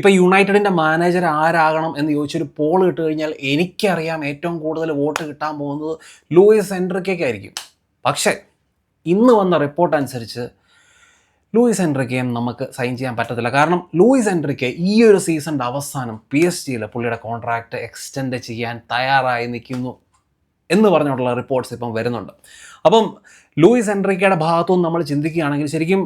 ഇപ്പോൾ യുണൈറ്റഡിൻ്റെ മാനേജർ ആരാകണം എന്ന് ചോദിച്ചൊരു പോൾ ഇട്ട് കഴിഞ്ഞാൽ എനിക്കറിയാം ഏറ്റവും കൂടുതൽ വോട്ട് കിട്ടാൻ പോകുന്നത് ലൂയിസ് എൻറിക്കയ്ക്കായിരിക്കും. പക്ഷേ ഇന്ന് വന്ന റിപ്പോർട്ട് അനുസരിച്ച് ലൂയിസ് എൻറിക്കയും നമുക്ക് സൈൻ ചെയ്യാൻ പറ്റത്തില്ല. കാരണം ലൂയിസ് എൻറിക്കെ ഈ ഒരു സീസണിൻ്റെ അവസാനം PSG പുള്ളിയുടെ കോൺട്രാക്റ്റ് എക്സ്റ്റെൻഡ് ചെയ്യാൻ തയ്യാറായി നിൽക്കുന്നു എന്ന് പറഞ്ഞുകൊണ്ടുള്ള റിപ്പോർട്ട്സ് ഇപ്പം വരുന്നുണ്ട്. അപ്പം ലൂയിസ് എൻറിക്കയുടെ ഭാഗത്തുനിന്ന് നമ്മൾ ചിന്തിക്കുകയാണെങ്കിൽ ശരിക്കും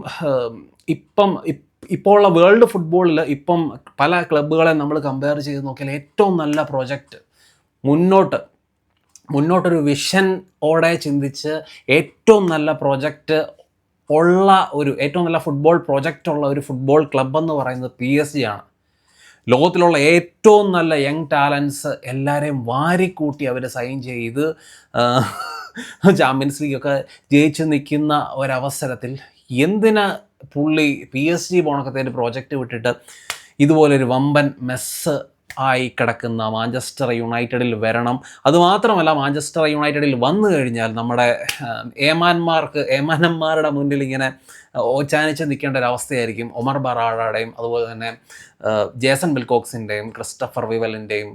ഇപ്പോൾ ഉള്ള വേൾഡ് ഫുട്ബോളിൽ ഇപ്പം പല ക്ലബ്ബുകളെ നമ്മൾ കമ്പയർ ചെയ്ത് നോക്കിയാൽ ഏറ്റവും നല്ല പ്രൊജക്റ്റ് മുന്നോട്ടൊരു വിഷൻ ഓടെ ചിന്തിച്ച് ഏറ്റവും നല്ല പ്രൊജക്റ്റ് ഉള്ള ഏറ്റവും നല്ല ഫുട്ബോൾ പ്രൊജക്റ്റ് ഉള്ള ഒരു ഫുട്ബോൾ ക്ലബ്ബ് എന്ന് പറയുന്നത് PSG ആണ്. ലോകത്തിലുള്ള ഏറ്റവും നല്ല യങ് ടാലൻസ് എല്ലാവരെയും വാരിക്കൂട്ടി അവർ സൈൻ ചെയ്ത് ചാമ്പ്യൻസ് ലീഗൊക്കെ ജയിച്ച് നിൽക്കുന്ന ഒരവസരത്തിൽ എന്തിനാ പുള്ളി PSG പോണക്കത്തെ പ്രോജക്റ്റ് വിട്ടിട്ട് ഇതുപോലൊരു വമ്പൻ മെസ്സ് ആയി കിടക്കുന്ന മാഞ്ചസ്റ്റർ യുണൈറ്റഡിൽ വരണം? അതുമാത്രമല്ല, മാഞ്ചസ്റ്റർ യുണൈറ്റഡിൽ വന്നു കഴിഞ്ഞാൽ നമ്മുടെ ഏമാനന്മാരുടെ മുന്നിൽ ഇങ്ങനെ ഓച്ചാനിച്ച് നിൽക്കേണ്ട ഒരു അവസ്ഥയായിരിക്കും ഒമർ ബറാഡയുടെയും അതുപോലെ തന്നെ ജേസൺ വിൽകോക്സിൻ്റെയും ക്രിസ്റ്റഫർ വിവലിൻ്റെയും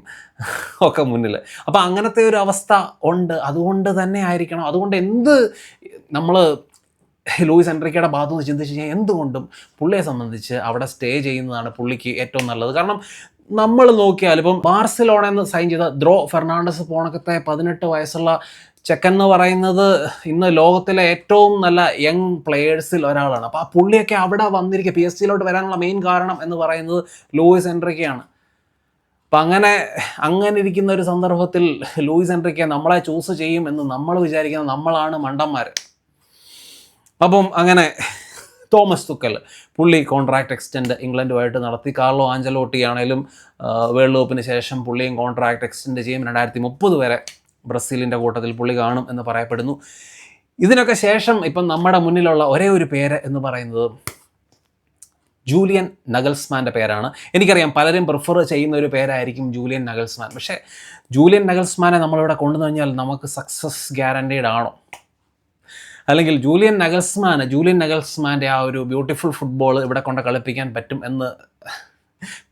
ഒക്കെ മുന്നിൽ. അപ്പോൾ അങ്ങനത്തെ ഒരു അവസ്ഥ ഉണ്ട്. അതുകൊണ്ട് തന്നെ ആയിരിക്കണം, അതുകൊണ്ട് നമ്മൾ ലൂയിസ് എൻറിക്കയുടെ ഭാഗത്തു നിന്ന് ചിന്തിച്ച് കഴിഞ്ഞാൽ എന്തുകൊണ്ടും പുള്ളിയെ സംബന്ധിച്ച് അവിടെ സ്റ്റേ ചെയ്യുന്നതാണ് പുള്ളിക്ക് ഏറ്റവും നല്ലത്. കാരണം നമ്മൾ നോക്കിയാൽ ഇപ്പം ബാർസലോണയിൽ നിന്ന് സൈൻ ചെയ്ത ദ്രോ ഫെർണാണ്ടസ് പോണക്കത്തെ 18 വയസ്സുള്ള ചെക്കൻ എന്ന് പറയുന്നത് ഇന്ന് ലോകത്തിലെ ഏറ്റവും നല്ല യങ് പ്ലെയേഴ്സിൽ ഒരാളാണ്. അപ്പോൾ ആ പുള്ളിയൊക്കെ അവിടെ വന്നിരിക്കുക PSG വരാനുള്ള മെയിൻ കാരണം എന്ന് പറയുന്നത് ലൂയിസ് എൻറിക്കയാണ്. അപ്പം അങ്ങനെ ഇരിക്കുന്ന ഒരു സന്ദർഭത്തിൽ ലൂയിസ് എൻറിക്കെ നമ്മളെ ചൂസ് ചെയ്യും എന്ന് നമ്മൾ വിചാരിക്കുന്നത് നമ്മളാണ് മണ്ടന്മാർ. അപ്പം അങ്ങനെ തോമസ് തുക്കൽ പുള്ളി കോൺട്രാക്റ്റ് എക്സ്റ്റെൻഡ് ഇംഗ്ലണ്ടുമായിട്ട് നടത്തി. കാർലോ ആഞ്ചലോട്ടി ആണെങ്കിലും വേൾഡ് കപ്പിന് ശേഷം പുള്ളിയും കോൺട്രാക്റ്റ് എക്സ്റ്റെൻഡ് ചെയ്യും. 2030 വരെ ബ്രസീലിൻ്റെ കൂട്ടത്തിൽ പുള്ളി കാണും എന്ന് പറയപ്പെടുന്നു. ഇതിനൊക്കെ ശേഷം ഇപ്പം നമ്മുടെ മുന്നിലുള്ള ഒരേ ഒരു പേര് എന്ന് പറയുന്നത് ജൂലിയൻ നഗൽസ്മാൻ്റെ പേരാണ്. എനിക്കറിയാം പലരും പ്രിഫർ ചെയ്യുന്ന ഒരു പേരായിരിക്കും ജൂലിയൻ നഗൽസ്മാൻ. പക്ഷേ ജൂലിയൻ നഗൽസ്മാനെ നമ്മളിവിടെ കൊണ്ടുവന്നു കഴിഞ്ഞാൽ നമുക്ക് സക്സസ് ഗ്യാരണ്ടീഡ് ആണോ? അല്ലെങ്കിൽ ജൂലിയൻ നഗൽസ്മാൻ്റെ ആ ഒരു ബ്യൂട്ടിഫുൾ ഫുട്ബോൾ ഇവിടെ കൊണ്ട് കളിപ്പിക്കാൻ പറ്റും എന്ന്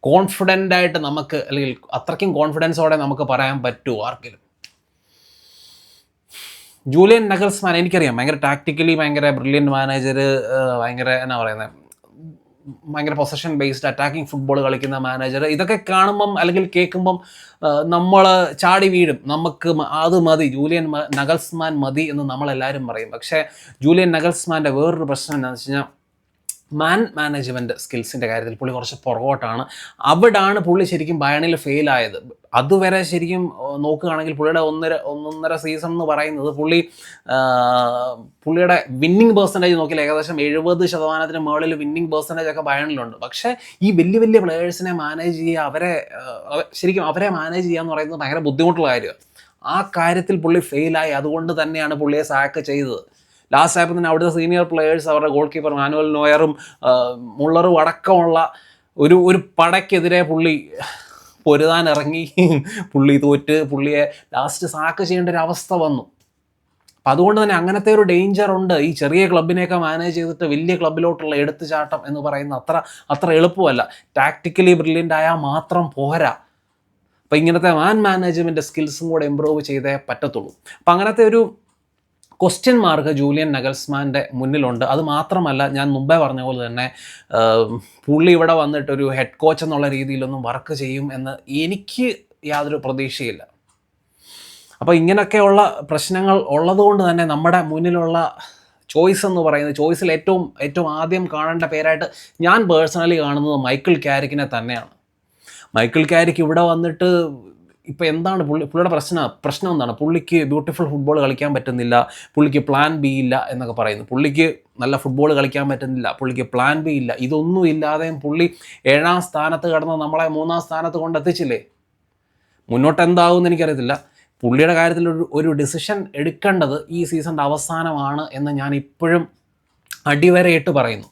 കോൺഫിഡൻ്റായിട്ട് നമുക്ക്, അല്ലെങ്കിൽ അത്രയ്ക്കും കോൺഫിഡൻസോടെ നമുക്ക് പറയാൻ പറ്റുമോ ആർക്കെങ്കിലും? ജൂലിയൻ നഗൽസ്മാൻ എനിക്കറിയാം ഭയങ്കര ടാക്ടിക്കലി ഭയങ്കര ബ്രില്യൻറ്റ് മാനേജർ, ഭയങ്കര പൊസഷൻ ബേസ്ഡ് അറ്റാക്കിംഗ് ഫുട്ബോൾ കളിക്കുന്ന മാനേജർ. ഇതൊക്കെ കാണുമ്പം അല്ലെങ്കിൽ കേൾക്കുമ്പം നമ്മൾ ചാടി വീഴും, നമുക്ക് അത് മതി, ജൂലിയൻ നഗൽസ്മാൻ മതി എന്ന് നമ്മളെല്ലാവരും പറയും. പക്ഷേ ജൂലിയൻ നഗൽസ്മാൻ്റെ വേറൊരു പ്രശ്നം എന്താണെന്ന് വെച്ച് കഴിഞ്ഞാൽ മാനേജ്മെൻറ്റ് സ്കിൽസിൻ്റെ കാര്യത്തിൽ പുള്ളി കുറച്ച് പുറകോട്ടാണ്. അവിടാണ് പുള്ളി ശരിക്കും ബയണിൽ ഫെയിലായത്. അതുവരെ ശരിക്കും നോക്കുകയാണെങ്കിൽ പുള്ളിയുടെ ഒന്നൊന്നര സീസൺ എന്ന് പറയുന്നത് പുള്ളിയുടെ വിന്നിങ് പെർസെൻറ്റേജ് നോക്കിയാൽ ഏകദേശം 70% മുകളിൽ വിന്നിങ് പെർസെൻറ്റേജ് ഒക്കെ ബയണിലുണ്ട്. പക്ഷേ ഈ വലിയ പ്ലെയേഴ്സിനെ മാനേജ് ചെയ്യുക, അവരെ മാനേജ് ചെയ്യുക എന്ന് പറയുന്നത് ഭയങ്കര ബുദ്ധിമുട്ടുള്ള കാര്യമാണ്. ആ കാര്യത്തിൽ പുള്ളി ഫെയിലായി. അതുകൊണ്ട് തന്നെയാണ് പുള്ളിയെ സാക്ക് ചെയ്തത്. ലാസ്റ്റ് ആയപ്പോൾ തന്നെ അവിടുത്തെ സീനിയർ പ്ലെയേഴ്സ്, അവരുടെ ഗോൾ കീപ്പർ മാനുവൽ നോയറും മുള്ളറും അടക്കമുള്ള ഒരു പടയ്ക്കെതിരെ പുള്ളി പൊരുതാൻ ഇറങ്ങി. പുള്ളി തോറ്റ് പുള്ളിയെ ലാസ്റ്റ് സാക്ക് ചെയ്യേണ്ട ഒരു അവസ്ഥ വന്നു. അപ്പം അതുകൊണ്ട് തന്നെ അങ്ങനത്തെ ഒരു ഡേഞ്ചർ ഉണ്ട്. ഈ ചെറിയ ക്ലബിനെയൊക്കെ മാനേജ് ചെയ്തിട്ട് വലിയ ക്ലബിലോട്ടുള്ള എടുത്തുചാട്ടം എന്ന് പറയുന്നത് അത്ര എളുപ്പമല്ല. ടാക്ടിക്കലി ബ്രില്യൻ്റ് ആയാൽ മാത്രം പോരാ. അപ്പം ഇങ്ങനത്തെ മാനേജ്മെൻറ്റ് സ്കിൽസും കൂടെ ഇമ്പ്രൂവ് ചെയ്തേ പറ്റത്തുള്ളൂ. അപ്പം അങ്ങനത്തെ ഒരു ക്വസ്റ്റ്യൻ മാർക്ക് ജൂലിയൻ നഗൽസ്മാൻ്റെ മുന്നിലുണ്ട്. അത് മാത്രമല്ല, ഞാൻ മുമ്പേ പറഞ്ഞ പോലെ തന്നെ പുള്ളി ഇവിടെ വന്നിട്ടൊരു ഹെഡ് കോച്ച് എന്നുള്ള രീതിയിലൊന്നും വർക്ക് ചെയ്യും എന്ന് എനിക്ക് യാതൊരു പ്രതീക്ഷയില്ല. അപ്പോൾ ഇങ്ങനെയൊക്കെയുള്ള പ്രശ്നങ്ങൾ ഉള്ളതുകൊണ്ട് തന്നെ നമ്മുടെ മുന്നിലുള്ള ചോയ്സ് എന്ന് പറയുന്നത്, ചോയ്സിൽ ഏറ്റവും ആദ്യം കാണേണ്ട പേരായിട്ട് ഞാൻ പേഴ്സണലി കാണുന്നത് മൈക്കിൾ കാരിക്കിനെ തന്നെയാണ്. മൈക്കിൾ കാരിക്ക് ഇവിടെ വന്നിട്ട് ഇപ്പോൾ എന്താണ് പുള്ളിയുടെ പ്രശ്നം എന്താണ്? പുള്ളിക്ക് ബ്യൂട്ടിഫുൾ ഫുട്ബോൾ കളിക്കാൻ പറ്റുന്നില്ല, പുള്ളിക്ക് പ്ലാൻ ബി ഇല്ല എന്നൊക്കെ പറയുന്നു. പുള്ളിക്ക് നല്ല ഫുട്ബോൾ കളിക്കാൻ പറ്റുന്നില്ല, പുള്ളിക്ക് പ്ലാൻ ബി ഇല്ല. ഇതൊന്നും ഇല്ലാതെയും പുള്ളി 7ാം സ്ഥാനത്ത് കടന്ന് നമ്മളെ 3ാം സ്ഥാനത്ത് കൊണ്ടെത്തിച്ചില്ലേ. മുന്നോട്ട് എന്താകുമെന്ന് എനിക്കറിയത്തില്ല. പുള്ളിയുടെ കാര്യത്തിൽ ഒരു ഡിസിഷൻ എടുക്കേണ്ടത് ഈ സീസണിൻ്റെ അവസാനമാണ് എന്ന് ഞാൻ ഇപ്പോഴും അടിവരയിട്ട് പറയുന്നു.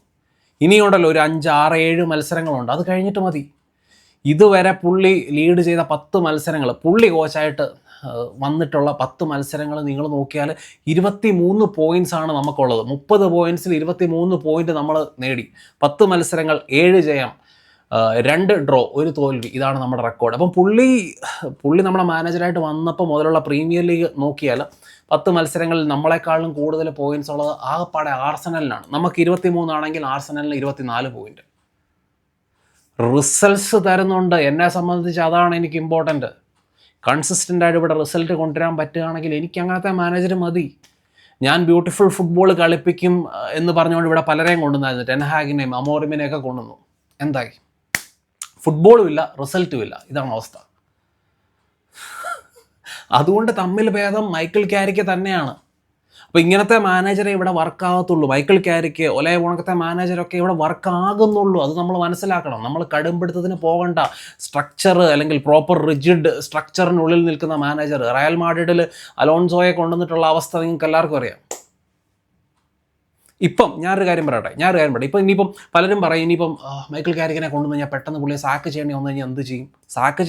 ഇനിയുണ്ടല്ലോ ഒരു 5, 6, 7 മത്സരങ്ങളുണ്ട്, അത് കഴിഞ്ഞിട്ട് മതി. ഇതുവരെ പുള്ളി ലീഡ് ചെയ്ത 10 മത്സരങ്ങൾ, പുള്ളി കോച്ചായിട്ട് വന്നിട്ടുള്ള 10 മത്സരങ്ങൾ നിങ്ങൾ നോക്കിയാൽ 23 പോയിൻറ്റ്സാണ് നമുക്കുള്ളത്. 30 പോയിൻറ്റ്സിൽ 23 പോയിൻറ്റ് നമ്മൾ നേടി. 10 മത്സരങ്ങൾ 7 ജയം, 2 ഡ്രോ 1 തോൽവി, ഇതാണ് നമ്മുടെ റെക്കോർഡ്. അപ്പം പുള്ളി നമ്മുടെ മാനേജറായിട്ട് വന്നപ്പോൾ മുതലുള്ള പ്രീമിയർ ലീഗ് നോക്കിയാൽ 10 മത്സരങ്ങളിൽ നമ്മളെക്കാളും കൂടുതൽ പോയിന്റ്സ് ഉള്ളത് ആകെപ്പാടെ ആർസനലിനാണ്. നമുക്ക് 23 ആണെങ്കിൽ ആർസനലിന് 24 പോയിന്റ്. റിസൾട്ട്സ് തരുന്നുണ്ട്. എന്നെ സംബന്ധിച്ച് അതാണ് എനിക്ക് ഇമ്പോർട്ടൻറ്റ്. കൺസിസ്റ്റൻ്റ് ആയിട്ട് ഇവിടെ റിസൾട്ട് കൊണ്ടുവരാൻ പറ്റുകയാണെങ്കിൽ എനിക്ക് അങ്ങനത്തെ മാനേജർ മതി. ഞാൻ ബ്യൂട്ടിഫുൾ ഫുട്ബോൾ കളിപ്പിക്കും എന്ന് പറഞ്ഞുകൊണ്ട് ഇവിടെ പലരെയും കൊണ്ടുവന്നായിരുന്നു. ടെൻ ഹാഗിനെയും അമോറിമിനെയൊക്കെ കൊണ്ടുവന്നു. എന്തായി? ഫുട്ബോളും ഇല്ല, റിസൾട്ടും ഇല്ല. ഇതാണ് അവസ്ഥ. അതുകൊണ്ട് തമ്മിൽ ഭേദം മൈക്കിൾ ക്യാരിക്ക് തന്നെയാണ്. അപ്പോൾ ഇങ്ങനത്തെ മാനേജറെ ഇവിടെ വർക്കാകത്തുള്ളൂ. മൈക്കിൾ ക്യാരിക്ക്, ഒലേ ഉണക്കത്തെ മാനേജറൊക്കെ ഇവിടെ വർക്കാകുന്നുള്ളൂ. അത് നമ്മൾ മനസ്സിലാക്കണം. നമ്മൾ കടുംപിടുത്തത്തിന് പോകണ്ട. സ്ട്രക്ചർ അല്ലെങ്കിൽ പ്രോപ്പർ റിജിഡ് സ്ട്രക്ചറിനുള്ളിൽ നിൽക്കുന്ന മാനേജർ. റയൽ മാഡ്രിഡിൽ അലോൺസോയെ കൊണ്ടുവന്നിട്ടുള്ള അവസ്ഥ നിങ്ങൾക്ക് എല്ലാവർക്കും അറിയാം. ഇപ്പം ഞാനൊരു കാര്യം പറയട്ടെ. ഇപ്പം ഇനിയിപ്പം പലരും പറയും, ഇനിയിപ്പം മൈക്കിൾ ക്യാരിക്കിനെ കൊണ്ടുവന്ന് ഞാൻ പെട്ടെന്ന് പുള്ളിയെ സാക്ക് ചെയ്യേണ്ടി വന്നു കഴിഞ്ഞാൽ എന്ത് ചെയ്യും? സാക്ക്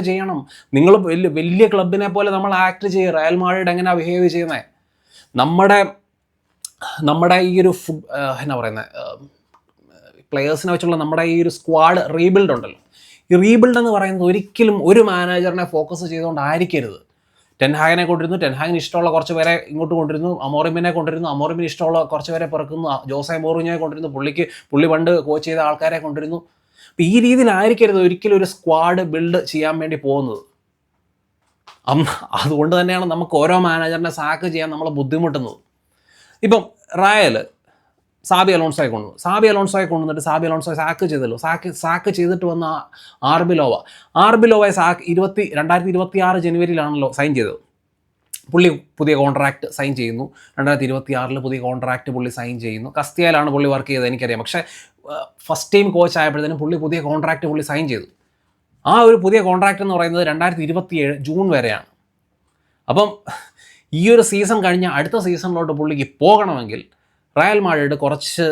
ചെയ്യണം. നിങ്ങൾ വലിയ ക്ലബിനെ പോലെ നമ്മൾ ആക്ട് ചെയ്യും. റയൽ മാഡ്രിഡ് എങ്ങനെയാണ് ബിഹേവ് ചെയ്യുന്നത്? നമ്മുടെ ഈ ഒരു എന്നാ പറയുന്നത്, പ്ലെയേഴ്സിനെ വെച്ചുള്ള നമ്മുടെ ഈ ഒരു സ്ക്വാഡ് റീബിൽഡ് ഉണ്ടല്ലോ, ഈ റീബിൽഡ് എന്ന് പറയുന്നത് ഒരിക്കലും ഒരു മാനേജറിനെ ഫോക്കസ് ചെയ്തുകൊണ്ടായിരിക്കരുത്. ടെൻ ഹാഗിനെ കൊണ്ടിരുന്നു, ടെൻ ഹാഗിന് ഇഷ്ടമുള്ള കുറച്ച് പേരെ ഇങ്ങോട്ട് കൊണ്ടിരുന്നു, അമോറിമിനെ കൊണ്ടിരുന്നു, അമോറിമിന് ഇഷ്ടമുള്ള കുറച്ച് പേരെ പിറക്കുന്നു, ജോസെ മോറിഞ്ഞോയെ കൊണ്ടിരുന്നു, പുള്ളി പണ്ട് കോച്ച് ചെയ്ത ആൾക്കാരെ കൊണ്ടിരുന്നു. അപ്പം ഈ രീതിയിലായിരിക്കരുത് ഒരിക്കലും ഒരു സ്ക്വാഡ് ബിൽഡ് ചെയ്യാൻ വേണ്ടി പോകുന്നത്. അതുകൊണ്ട് തന്നെയാണ് നമുക്ക് ഓരോ മാനേജറിനെ സാക്ക് ചെയ്യാൻ നമ്മൾ ബുദ്ധിമുട്ടുന്നത്. ഇപ്പം റയൽ സാബി അലോൺസോയെ കൊണ്ടുവന്നു. സാബി അലോൺസോയെ സാക്ക് ചെയ്തല്ലോ. സാക്ക് ചെയ്തിട്ട് വന്ന ആർബി ലോവയെ 2026 ജനുവരിയിലാണല്ലോ സൈൻ ചെയ്തത്. പുള്ളി പുതിയ കോൺട്രാക്റ്റ് സൈൻ ചെയ്യുന്നു. 2026 പുതിയ കോൺട്രാക്റ്റ് പുള്ളി സൈൻ ചെയ്യുന്നു. കസ്തിയയിലാണ് പുള്ളി വർക്ക് ചെയ്തത്, എനിക്കറിയാം. പക്ഷേ ഫസ്റ്റ് ടൈം കോച്ച് ആയപ്പോഴത്തേനും പുതിയ കോൺട്രാക്റ്റ് സൈൻ ചെയ്തു. ആ ഒരു പുതിയ കോൺട്രാക്റ്റ് എന്ന് പറയുന്നത് 2027 ജൂൺ വരെയാണ്. അപ്പം ഈ ഒരു സീസൺ കഴിഞ്ഞ അടുത്ത സീസണിലോട്ട് പുള്ളിക്ക് പോകണമെങ്കിൽ റയൽ മാഡ്രിഡ് കുറച്ച്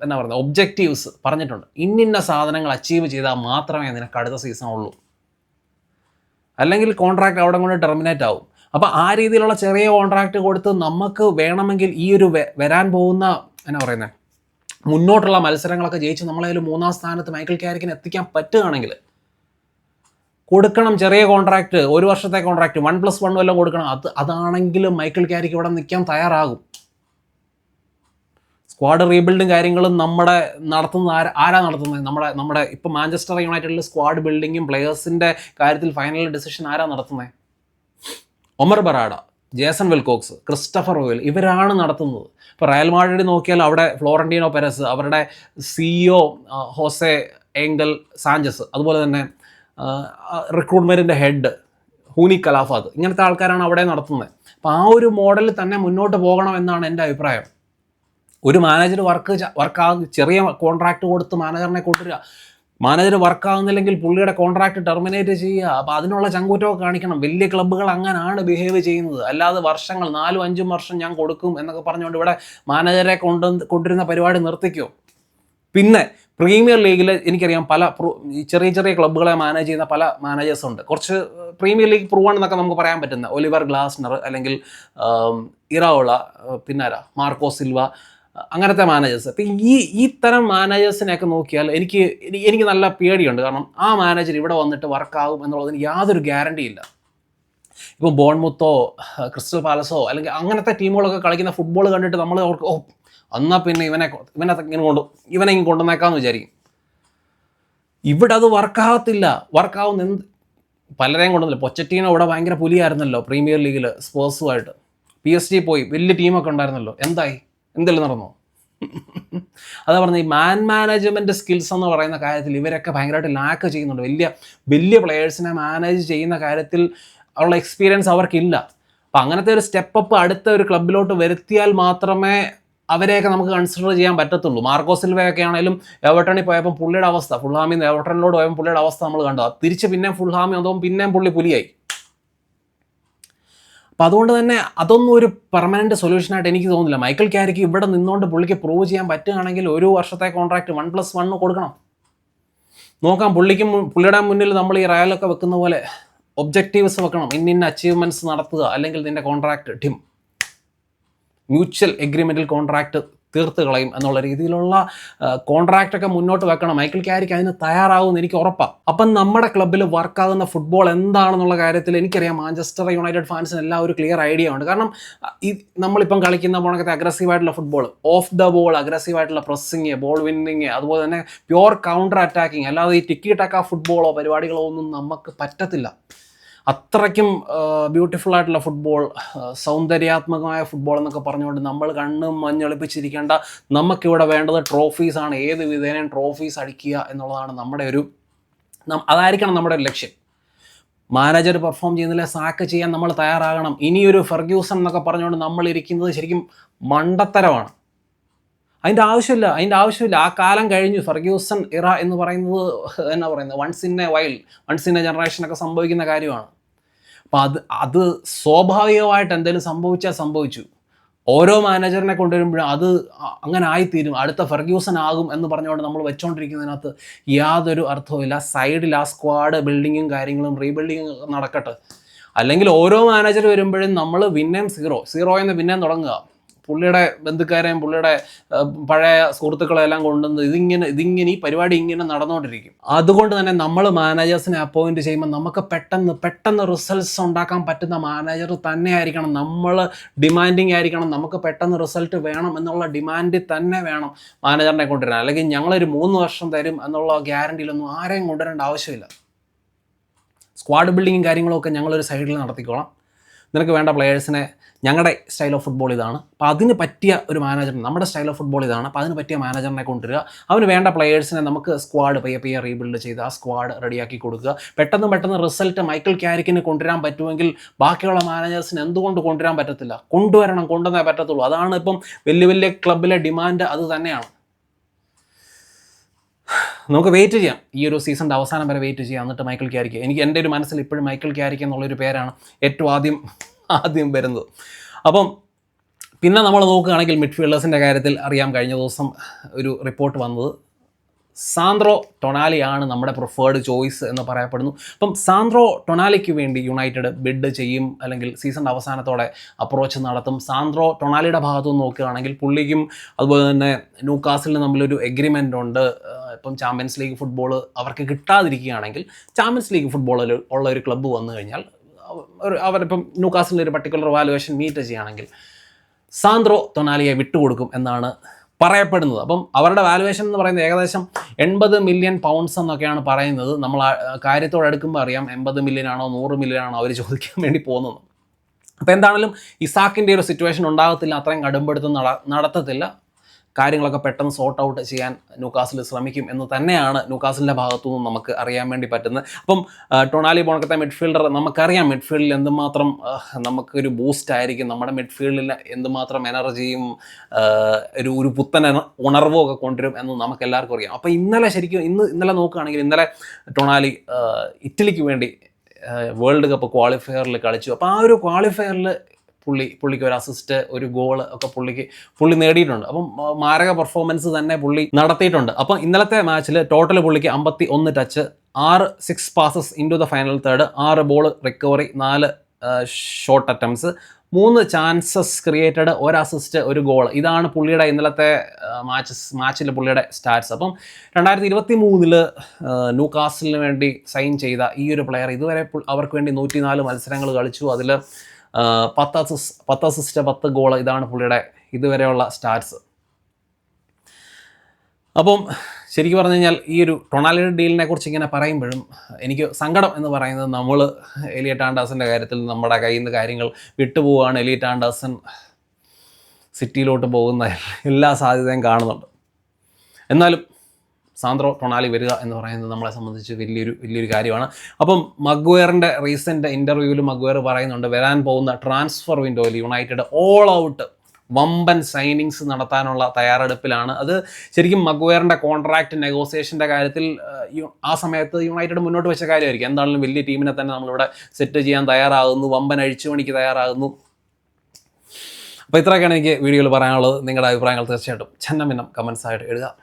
എന്നാ പറയുന്നത് ഒബ്ജക്റ്റീവ്സ് പറഞ്ഞിട്ടുണ്ട്. ഇന്ന സാധനങ്ങൾ അച്ചീവ് ചെയ്താൽ മാത്രമേ നിനക്ക് അടുത്ത സീസൺ ഉള്ളൂ, അല്ലെങ്കിൽ കോൺട്രാക്റ്റ് അവിടെ കൊണ്ട് ടെർമിനേറ്റ് ആവും. അപ്പോൾ ആ രീതിയിലുള്ള ചെറിയ കോൺട്രാക്റ്റ് കൊടുത്ത് നമുക്ക് വേണമെങ്കിൽ ഈ ഒരു വരാൻ പോകുന്ന എന്നാ പറയുന്നത് മുന്നോട്ടുള്ള മത്സരങ്ങളൊക്കെ ജയിച്ച് നമ്മളതിൽ 3-ാം സ്ഥാനത്ത് മൈക്കിൾ ക്യാരിക്കിന് എത്തിക്കാൻ പറ്റുകയാണെങ്കിൽ കൊടുക്കണം. ചെറിയ കോൺട്രാക്റ്റ്, 1 വർഷത്തെ കോൺട്രാക്റ്റ്, 1+1 വല്ലതും കൊടുക്കണം. അതാണെങ്കിലും മൈക്കിൾ ക്യാരിക്ക് ഇവിടെ നിൽക്കാൻ തയ്യാറാകും. സ്ക്വാഡ് റീബിൽഡും കാര്യങ്ങളും നടത്തുന്നത് ആരാ നടത്തുന്നത്? നമ്മുടെ ഇപ്പം മാഞ്ചസ്റ്റർ യുണൈറ്റഡിൽ സ്ക്വാഡ് ബിൽഡിങ്ങും പ്ലെയേഴ്സിൻ്റെ കാര്യത്തിൽ ഫൈനൽ ഡിസിഷൻ ആരാ നടത്തുന്നത്? Omar Barada, Jason Wilcox, Christopher oil, ഇവരാണ് നടത്തുന്നത്. ഇപ്പോൾ റയൽ മാഡ്രിഡ് നോക്കിയാൽ അവിടെ ഫ്ലോറന്റീനോ പെരസ്, അവരുടെ CEO ഹോസെ ഏംഗൽ സാഞ്ചസ്, അതുപോലെ തന്നെ റിക്രൂട്ട്മെൻറ്റിൻ്റെ ഹെഡ് ഹൂനി കലാഫാദ്, ഇങ്ങനത്തെ ആൾക്കാരാണ് അവിടെ നടത്തുന്നത്. അപ്പോൾ ആ ഒരു മോഡലിൽ തന്നെ മുന്നോട്ട് പോകണം എന്നാണ് എൻ്റെ അഭിപ്രായം. ഒരു മാനേജർ ചെറിയ കോൺട്രാക്റ്റ് കൊടുത്ത് മാനേജറിനെ കൊണ്ടുവരിക. മാനേജർ വർക്കാകുന്നില്ലെങ്കിൽ പുള്ളിയുടെ കോൺട്രാക്റ്റ് ടെർമിനേറ്റ് ചെയ്യുക. അപ്പോൾ അതിനുള്ള ചങ്കൂറ്റമൊക്കെ കാണിക്കണം. വലിയ ക്ലബ്ബുകൾ അങ്ങനെയാണ് ബിഹേവ് ചെയ്യുന്നത്. അല്ലാതെ വർഷങ്ങൾ 4-5 വർഷം ഞാൻ കൊടുക്കും എന്നൊക്കെ പറഞ്ഞുകൊണ്ട് ഇവിടെ മാനേജറെ കൊണ്ടുവരുന്ന പരിപാടി നിർത്തിക്കോ. പിന്നെ പ്രീമിയർ ലീഗിൽ എനിക്കറിയാം പല ചെറിയ ക്ലബ്ബുകളെ മാനേജ് ചെയ്യുന്ന പല മാനേജേഴ്സുണ്ട്. കുറച്ച് പ്രീമിയർ ലീഗ് പ്രൂവൺ എന്നൊക്കെ നമുക്ക് പറയാൻ പറ്റുന്ന ഒലിവർ ഗ്ലാസ്നർ, അല്ലെങ്കിൽ ഇറാവോള, പിന്നാരാ മാർക്കോ സിൽവ, അങ്ങനത്തെ മാനേജേഴ്സ്. അപ്പം ഈ തരം മാനേജേഴ്സിനെയൊക്കെ നോക്കിയാൽ എനിക്ക് നല്ല പേടിയുണ്ട്. കാരണം ആ മാനേജർ ഇവിടെ വന്നിട്ട് വർക്കാകും എന്നുള്ളതിന് യാതൊരു ഗ്യാരണ്ടി ഇല്ല. ഇപ്പം ബോൺമുത്തോ ക്രിസ്റ്റൽ പാലസോ അല്ലെങ്കിൽ അങ്ങനത്തെ ടീമുകളൊക്കെ കളിക്കുന്ന ഫുട്ബോൾ കണ്ടിട്ട് നമ്മൾ അവർക്ക് എന്നാൽ പിന്നെ ഇവനെ ഇങ്ങനെ കൊണ്ടുവന്നേക്കാമെന്ന് വിചാരിക്കും. ഇവിടെ അത് വർക്കാകത്തില്ല. പലരെയും കൊണ്ടുവന്നില്ല. പൊച്ചറ്റീനോ ഇവിടെ ഭയങ്കര പുലിയായിരുന്നല്ലോ പ്രീമിയർ ലീഗിൽ സ്പേഴ്സുമായിട്ട്. PSG പോയി, വലിയ ടീമൊക്കെ ഉണ്ടായിരുന്നല്ലോ. എന്തെങ്കിലും നടന്നോ? അതാ പറഞ്ഞത്, ഈ മാനേജ്മെൻറ്റ് സ്കിൽസ് എന്ന് പറയുന്ന കാര്യത്തിൽ ഇവരൊക്കെ ഭയങ്കരമായിട്ട് ലാക്ക് ചെയ്യുന്നുണ്ട്. വലിയ പ്ലെയേഴ്സിനെ മാനേജ് ചെയ്യുന്ന കാര്യത്തിൽ ഉള്ള എക്സ്പീരിയൻസ് അവർക്കില്ല. അപ്പം അങ്ങനത്തെ ഒരു സ്റ്റെപ്പ് അടുത്ത ഒരു ക്ലബിലോട്ട് വരുത്തിയാൽ മാത്രമേ അവരെയൊക്കെ നമുക്ക് കൺസിഡർ ചെയ്യാൻ പറ്റത്തുള്ളൂ. മാർക്കോ സിൽവയൊക്കെ ആണെങ്കിലും എവർട്ടണിൽ പോയപ്പോൾ പുള്ളിയുടെ അവസ്ഥ, ഫുൾഹാമിൽ നിന്ന് എവർട്ടണിലോട്ട് പോയപ്പോൾ പുള്ളിയുടെ അവസ്ഥ നമ്മൾ കണ്ടു. തിരിച്ച് പിന്നെയും ഫുൾഹാമി വന്നപ്പോൾ പിന്നെയും പുലിയായി. അപ്പം അതുകൊണ്ട് തന്നെ അതൊന്നും ഒരു പെർമനൻറ്റ് സൊല്യൂഷനായിട്ട് എനിക്ക് തോന്നുന്നില്ല. മൈക്കിൾ ക്യാരിക്ക് ഇവിടെ നിന്നുകൊണ്ട് പുള്ളിക്ക് പ്രൂവ് ചെയ്യാൻ പറ്റുകയാണെങ്കിൽ 1 വർഷത്തെ കോൺട്രാക്റ്റ് 1+1 കൊടുക്കണം. നോക്കാം, പുള്ളിയുടെ മുന്നിൽ നമ്മൾ ഈ റയലൊക്കെ വെക്കുന്ന പോലെ ഒബ്ജക്റ്റീവ്സ് വെക്കണം. ഇന്ന അച്ചീവ്മെൻറ്റ്സ് നടത്തുക, അല്ലെങ്കിൽ നിൻ്റെ കോൺട്രാക്റ്റ് മ്യൂച്വൽ എഗ്രിമെൻറ്റിൽ കോൺട്രാക്റ്റ് തീർത്ത് കളയും എന്നുള്ള രീതിയിലുള്ള കോൺട്രാക്റ്റൊക്കെ മുന്നോട്ട് വെക്കണം. മൈക്കിൾ ക്യാരിക്ക് അതിന് തയ്യാറാവുമെന്ന് എനിക്ക് ഉറപ്പാണ്. അപ്പം നമ്മുടെ ക്ലബ്ബിൽ വർക്കാകുന്ന ഫുട്ബോൾ എന്താണെന്നുള്ള കാര്യത്തിൽ എനിക്കറിയാം മാഞ്ചസ്റ്റർ യുണൈറ്റഡ് ഫാൻസിന് എല്ലാം ഒരു ക്ലിയർ ഐഡിയ ഉണ്ട്. കാരണം ഈ നമ്മളിപ്പം കളിക്കുന്ന പോണക്കത്തെ അഗ്രസീവായിട്ടുള്ള ഫുട്ബോൾ, ഓഫ് ദ ബോൾ അഗ്രസീവായിട്ടുള്ള പ്രസ്സിങ്, ബോൾ വിന്നിങ്, അതുപോലെ തന്നെ പ്യുവർ കൗണ്ടർ അറ്റാക്കിങ്, അല്ലാതെ ഈ ടിക്കി ടക്ക ഫുട്ബോളോ പരിപാടികളോ ഒന്നും നമുക്ക് പറ്റത്തില്ല. അത്രയ്ക്കും ബ്യൂട്ടിഫുൾ ആയിട്ടുള്ള ഫുട്ബോൾ, സൗന്ദര്യാത്മകമായ ഫുട്ബോൾ എന്നൊക്കെ പറഞ്ഞുകൊണ്ട് നമ്മൾ കണ്ണും മഞ്ഞളിപ്പിച്ചിരിക്കേണ്ട, നമുക്കിവിടെ വേണ്ടത് ട്രോഫീസാണ്. ഏത് വിധേനയും ട്രോഫീസ് അടിക്കുക എന്നുള്ളതാണ് അതായിരിക്കണം നമ്മുടെ ഒരു ലക്ഷ്യം. മാനേജർ പെർഫോം ചെയ്യുന്നില്ല, സാക്ക് ചെയ്യാൻ നമ്മൾ തയ്യാറാകണം. ഇനിയൊരു ഫെർഗ്യൂസൺ എന്നൊക്കെ പറഞ്ഞുകൊണ്ട് നമ്മൾ ഇരിക്കുന്നത് ശരിക്കും മണ്ടത്തരമാണ്. അതിൻ്റെ ആവശ്യമില്ല. ആ കാലം കഴിഞ്ഞു. ഫെർഗ്യൂസൺ ഇറ എന്ന് പറയുന്നത് എന്നാ പറയുന്നത്, വൺസ് ഇൻ എ ജനറേഷനൊക്കെ സംഭവിക്കുന്ന കാര്യമാണ്. അപ്പം അത് സ്വാഭാവികമായിട്ട് എന്തെങ്കിലും സംഭവിച്ചു. ഓരോ മാനേജറിനെ കൊണ്ടുവരുമ്പോഴും അത് അങ്ങനെ ആയിത്തീരും, അടുത്ത ഫെർഗ്യൂസൺ ആകും എന്ന് പറഞ്ഞുകൊണ്ട് നമ്മൾ വെച്ചുകൊണ്ടിരിക്കുന്നതിനകത്ത് യാതൊരു അർത്ഥവുമില്ല. സൈഡിൽ ആ സ്ക്വാഡ് ബിൽഡിങ്ങും കാര്യങ്ങളും റീബിൽഡിങ്ങും നടക്കട്ടെ. അല്ലെങ്കിൽ ഓരോ മാനേജർ വരുമ്പോഴും നമ്മൾ വിന്നേം സീറോ എന്ന് പിന്നെയും തുടങ്ങുക. പുള്ളിയുടെ ബന്ധുക്കാരെയും പുള്ളിയുടെ പഴയ സുഹൃത്തുക്കളെല്ലാം കൊണ്ടുവന്ന് ഇതിങ്ങനെ ഈ പരിപാടി ഇങ്ങനെ നടന്നുകൊണ്ടിരിക്കും. അതുകൊണ്ട് തന്നെ നമ്മൾ മാനേജേഴ്സിനെ അപ്പോയിൻറ്റ് ചെയ്യുമ്പോൾ നമുക്ക് പെട്ടെന്ന് റിസൾട്ട്സ് ഉണ്ടാക്കാൻ പറ്റുന്ന മാനേജർ തന്നെ ആയിരിക്കണം. നമ്മൾ ഡിമാൻഡിങ് ആയിരിക്കണം. നമുക്ക് പെട്ടെന്ന് റിസൾട്ട് വേണം എന്നുള്ള ഡിമാൻഡ് തന്നെ വേണം മാനേജറിനെ കൊണ്ടുവരാൻ. അല്ലെങ്കിൽ ഞങ്ങളൊരു 3 വർഷം തരും എന്നുള്ള ഗ്യാരണ്ടിയിലൊന്നും ആരെയും കൊണ്ടുവരേണ്ട ആവശ്യമില്ല. സ്ക്വാഡ് ബിൽഡിങ്ങും കാര്യങ്ങളൊക്കെ ഞങ്ങളൊരു സൈഡിൽ നടത്തിക്കോളാം. നിനക്ക് വേണ്ട പ്ലെയേഴ്സിനെ, ഞങ്ങളുടെ സ്റ്റൈൽ ഓഫ് ഫുട്ബോൾ ഇതാണ്, അപ്പോൾ അതിന് പറ്റിയ ഒരു മാനേജർ, നമ്മുടെ സ്റ്റൈൽ ഓഫ് ഫുട്ബോൾ ഇതാണ്, അപ്പോൾ അതിന് പറ്റിയ മാനേജറിനെ കൊണ്ടുവരിക. അവന് വേണ്ട പ്ലെയേഴ്സിനെ നമുക്ക് സ്ക്വാഡ് പയ്യെ റീബിൽഡ് ചെയ്ത് ആ സ്ക്വാഡ് റെഡിയാക്കി കൊടുക്കുക. പെട്ടെന്ന് റിസൾട്ട് മൈക്കിൾ ക്യാരിക്കിന് കൊണ്ടുവരാൻ പറ്റുമെങ്കിൽ ബാക്കിയുള്ള മാനേജേഴ്സിന് എന്തുകൊണ്ട് കൊണ്ടുവരാൻ പറ്റത്തില്ല? കൊണ്ടുവന്നേ പറ്റത്തുള്ളൂ. അതാണ് ഇപ്പം വലിയ ക്ലബിലെ ഡിമാൻഡ്, അത് തന്നെയാണ്. നമുക്ക് വെയിറ്റ് ചെയ്യാം, ഈ ഒരു സീസണിൻ്റെ അവസാനം വരെ വെയിറ്റ് ചെയ്യാം. എന്നിട്ട് മൈക്കിൾ ക്യാരിക്ക്, എൻ്റെ ഒരു മനസ്സിൽ ഇപ്പോഴും മൈക്കിൾ ക്യാരിക്ക് എന്നുള്ളൊരു പേരാണ് ഏറ്റവും ആദ്യം വരുന്നത്. അപ്പം പിന്നെ നമ്മൾ നോക്കുകയാണെങ്കിൽ മിഡ്ഫീൽഡേഴ്സിൻ്റെ കാര്യത്തിൽ അറിയാം, കഴിഞ്ഞ ദിവസം ഒരു റിപ്പോർട്ട് വന്നത് സാൻഡ്രോ ടൊണാലിയാണ് നമ്മുടെ പ്രിഫേർഡ് ചോയ്സ് എന്ന് പറയപ്പെടുന്നു. അപ്പം സാൻഡ്രോ ടൊണാലിക്ക് വേണ്ടി യുണൈറ്റഡ് ബിഡ് ചെയ്യും, അല്ലെങ്കിൽ സീസണിൻ്റെ അവസാനത്തോടെ അപ്രോച്ച് നടത്തും. സാൻഡ്രോ ടൊണാലിയുടെ ഭാഗത്തു നിന്ന് നോക്കുകയാണെങ്കിൽ പുള്ളിക്കും അതുപോലെ തന്നെ ന്യൂകാസിലിനും തമ്മിലൊരു എഗ്രിമെൻ്റ് ഉണ്ട്. ഇപ്പം ചാമ്പ്യൻസ് ലീഗ് ഫുട്ബോൾ അവർക്ക് കിട്ടാതിരിക്കുകയാണെങ്കിൽ ചാമ്പ്യൻസ് ലീഗ് ഫുട്ബോളിൽ ഉള്ള ഒരു ക്ലബ്ബ് വന്നു കഴിഞ്ഞാൽ അവരിപ്പം ന്യൂകാസിലിൻ്റെ ഒരു പർട്ടിക്കുലർ വാലുവേഷൻ മീറ്റ് ചെയ്യുകയാണെങ്കിൽ സാൻഡ്രോ ടൊണാലിയെ വിട്ടുകൊടുക്കും എന്നാണ് പറയപ്പെടുന്നത്. അപ്പം അവരുടെ വാലുവേഷൻ എന്ന് പറയുന്നത് ഏകദേശം 80 മില്യൺ പൗണ്ട്സ് എന്നൊക്കെയാണ് പറയുന്നത്. നമ്മൾ കാര്യത്തോട് എടുക്കുമ്പോൾ അറിയാം 80 മില്യൺ ആണോ 100 മില്യൺ ആണോ അവർ ചോദിക്കാൻ വേണ്ടി പോകുന്നത്. അപ്പോൾ എന്താണെങ്കിലും ഇസാക്കിൻ്റെ ഒരു സിറ്റുവേഷൻ ഉണ്ടാകത്തില്ല, അത്രയും കടുംപിടുത്തം നടത്തത്തില്ല. കാര്യങ്ങളൊക്കെ പെട്ടെന്ന് സോർട്ട് ഔട്ട് ചെയ്യാൻ ന്യൂകാസിൽ ശ്രമിക്കും എന്ന് തന്നെയാണ് ന്യൂകാസിലിൻ്റെ ഭാഗത്തു നിന്നും നമുക്ക് അറിയാൻ വേണ്ടി പറ്റുന്നത്. അപ്പം ടൊണാലി പോണക്കത്തെ മിഡ്ഫീൽഡർ, നമുക്കറിയാം മിഡ്ഫീൽഡിൽ എന്തുമാത്രം നമുക്കൊരു ബൂസ്റ്റ് ആയിരിക്കും, നമ്മുടെ മിഡ്ഫീൽഡിൽ എന്തുമാത്രം എനർജിയും ഒരു പുത്തൻ ഉണർവും ഒക്കെ കൊണ്ടുവരും എന്ന് നമുക്ക് എല്ലാവർക്കും അറിയാം. അപ്പോൾ ഇന്നലെ നോക്കുകയാണെങ്കിൽ ഇന്നലെ ടൊണാലി ഇറ്റലിക്ക് വേണ്ടി വേൾഡ് കപ്പ് ക്വാളിഫയറിൽ കളിച്ചു. അപ്പോൾ ആ ഒരു ക്വാളിഫയറിൽ പുള്ളിക്ക് ഒരു അസിസ്റ്റ്, ഒരു ഗോൾ ഒക്കെ പുള്ളി നേടിയിട്ടുണ്ട്. അപ്പം മാരക പെർഫോമൻസ് തന്നെ പുള്ളി നടത്തിയിട്ടുണ്ട്. അപ്പം ഇന്നലത്തെ മാച്ചിൽ ടോട്ടൽ പുള്ളിക്ക് 51 touch, 6 6 passes into the final third, 6 ball recovery, 4 shot attempts, 3 chances created, 1 assist, 1 goal. ഇതാണ് പുള്ളിയുടെ ഇന്നലത്തെ മാച്ചിൽ പുള്ളിയുടെ സ്റ്റാറ്റ്സ്. അപ്പം 2023 ന്യൂകാസിലിന് വേണ്ടി സൈൻ ചെയ്ത ഈ ഒരു പ്ലെയർ ഇതുവരെ അവർക്ക് വേണ്ടി 104 മത്സരങ്ങൾ കളിച്ചു. അതിൽ 10 അസിസ്റ്റ്, 10 ഗോൾ. ഇതാണ് പുള്ളിയുടെ ഇതുവരെയുള്ള സ്റ്റാറ്റ്സ്. അപ്പം ശരിക്കും പറഞ്ഞു കഴിഞ്ഞാൽ ഈ ഒരു ടൊണാലിയുടെ ഡീലിനെ കുറിച്ച് ഇങ്ങനെ പറയുമ്പോഴും എനിക്ക് സങ്കടം എന്ന് പറയുന്നത്, നമ്മൾ എലിയട്ട് ആൻഡേഴ്സൻ്റെ കാര്യത്തിൽ നമ്മുടെ കയ്യിൽ നിന്ന് കാര്യങ്ങൾ വിട്ടുപോവുകയാണ്. എലിയട്ട് ആൻഡേഴ്സൺ സിറ്റിയിലോട്ട് പോകുന്ന എല്ലാ സാധ്യതയും കാണുന്നുണ്ട്. എന്നാലും സാൻഡ്രോ ടൊണാലി വരിക എന്ന് പറയുന്നത് നമ്മളെ സംബന്ധിച്ച് വലിയൊരു കാര്യമാണ്. അപ്പം മഗ്വയറിൻ്റെ റീസെൻ്റ് ഇൻ്റർവ്യൂവിൽ മഗ്വയർ പറയുന്നുണ്ട്, വരാൻ പോകുന്ന ട്രാൻസ്ഫർ വിൻഡോയിൽ യുണൈറ്റഡ് ഓൾ ഔട്ട് വമ്പൻ സൈനിങ്സ് നടത്താനുള്ള തയ്യാറെടുപ്പിലാണ്. അത് ശരിക്കും മഗ്വയറിൻ്റെ കോൺട്രാക്റ്റ് നെഗോസിയേഷൻ്റെ കാര്യത്തിൽ ആ സമയത്ത് യുണൈറ്റഡ് മുന്നോട്ട് വെച്ച കാര്യമായിരിക്കും. എന്താണെങ്കിലും വലിയ ടീമിനെ തന്നെ നമ്മളിവിടെ സെറ്റ് ചെയ്യാൻ തയ്യാറാകുന്നു, വമ്പൻ അഴിച്ചുപണിക്ക് തയ്യാറാകുന്നു. അപ്പോൾ ഇത്രയൊക്കെയാണ് എനിക്ക് വീഡിയോയിൽ പറയാനുള്ളത്. നിങ്ങളുടെ അഭിപ്രായങ്ങൾ തീർച്ചയായിട്ടും ചന്നമിന്നം കമൻസ് ആയിട്ട് എഴുതുക.